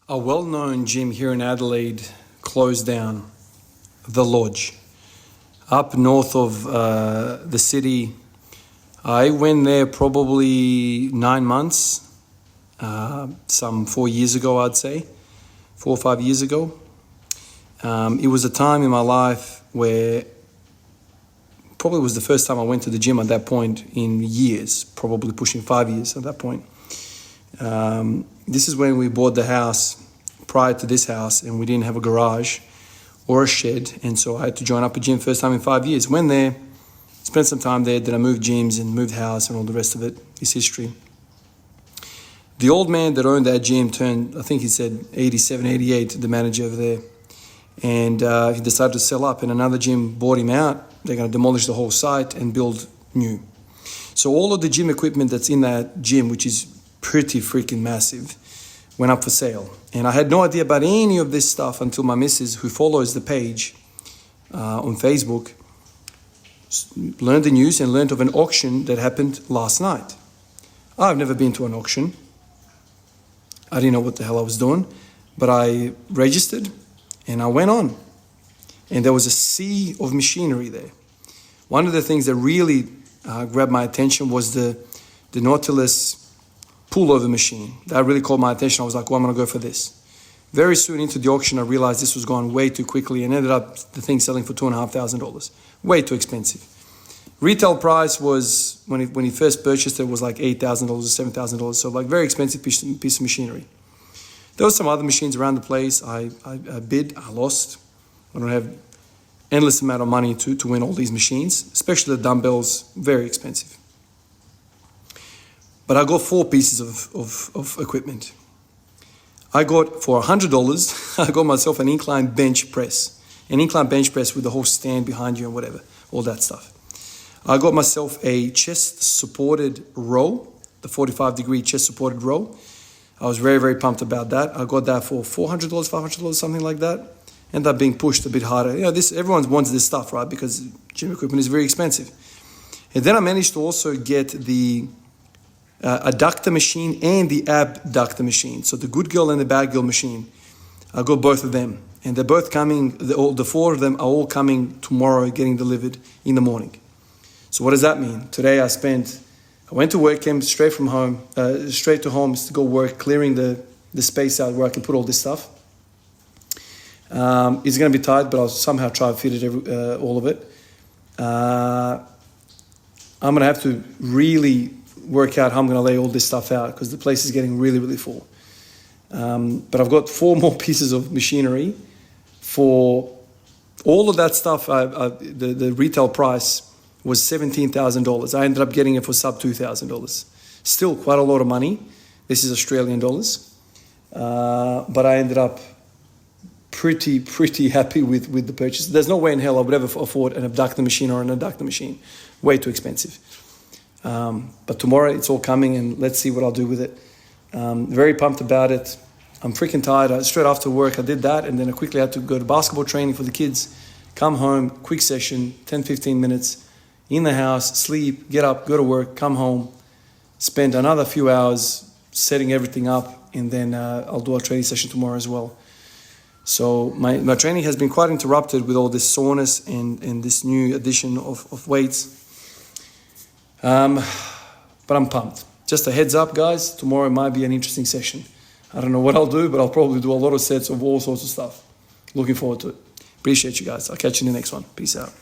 A well-known gym here in Adelaide closed down, The Lodge, up north of the city. I went there probably 9 months, some 4 years ago, I'd say, 4 or 5 years ago. It was a time in my life where probably was the first time I went to the gym at that point in years, probably pushing 5 years at that point. This is when we bought the house prior to this house, and we didn't have a garage or a shed, and so I had to join up a gym first time in 5 years. Went there, spent some time there, then I moved gyms and moved house and all the rest of it is history. The old man that owned that gym turned, I think he said 87, 88, the manager over there, and he decided to sell up, and another gym bought him out. They're going to demolish the whole site and build new. So all of the gym equipment that's in that gym, which is pretty freaking massive, went up for sale. And I had no idea about any of this stuff until my missus, who follows the page on Facebook, learned the news and learned of an auction that happened last night. I've never been to an auction. I didn't know what the hell I was doing, but I registered and I went on. And there was a sea of machinery there. One of the things that really grabbed my attention was the Nautilus pullover machine. That really caught my attention. I was like, well, I'm going to go for this. Very soon into the auction, I realized this was going way too quickly and ended up the thing selling for $2,500. Way too expensive. Retail price was, when he first purchased it, was like $8,000 or $7,000. So like very expensive piece of machinery. There were some other machines around the place. I bid, I lost. I don't have endless amount of money to win all these machines, especially the dumbbells, very expensive. But I got 4 pieces of equipment. I got, for $100, I got myself an incline bench press. An incline bench press with the whole stand behind you and whatever, all that stuff. I got myself a chest-supported row, the 45-degree chest-supported row. I was very, very pumped about that. I got that for $400, $500, something like that. Ended up being pushed a bit harder. You know, everyone wants this stuff, right? Because gym equipment is very expensive. And then I managed to also get the adductor machine and the abductor machine. So the good girl and the bad girl machine. I got both of them. And they're both coming, the 4 of them are all coming tomorrow, getting delivered in the morning. So what does that mean? Today I went to work, came straight to home to go work, clearing the space out where I can put all this stuff. It's going to be tight, but I'll somehow try to fit it, all of it. I'm going to have to really work out how I'm going to lay all this stuff out because the place is getting really, really full. But I've got 4 more pieces of machinery for all of that stuff. The retail price was $17,000. I ended up getting it for sub $2,000. Still quite a lot of money. This is Australian dollars. But I ended up pretty happy with the purchase. There's no way in hell I would ever afford an abductor machine or an adductor machine. Way too expensive. But tomorrow it's all coming and let's see what I'll do with it. Very pumped about it. I'm freaking tired. Straight after work I did that and then I quickly had to go to basketball training for the kids. Come home, quick session, 10-15 minutes, in the house, sleep, get up, go to work, come home, spend another few hours setting everything up, and then I'll do a training session tomorrow as well. So my training has been quite interrupted with all this soreness and this new addition of weights. But I'm pumped. Just a heads up, guys, tomorrow might be an interesting session. I don't know what I'll do, but I'll probably do a lot of sets of all sorts of stuff. Looking forward to it. Appreciate you guys. I'll catch you in the next one. Peace out.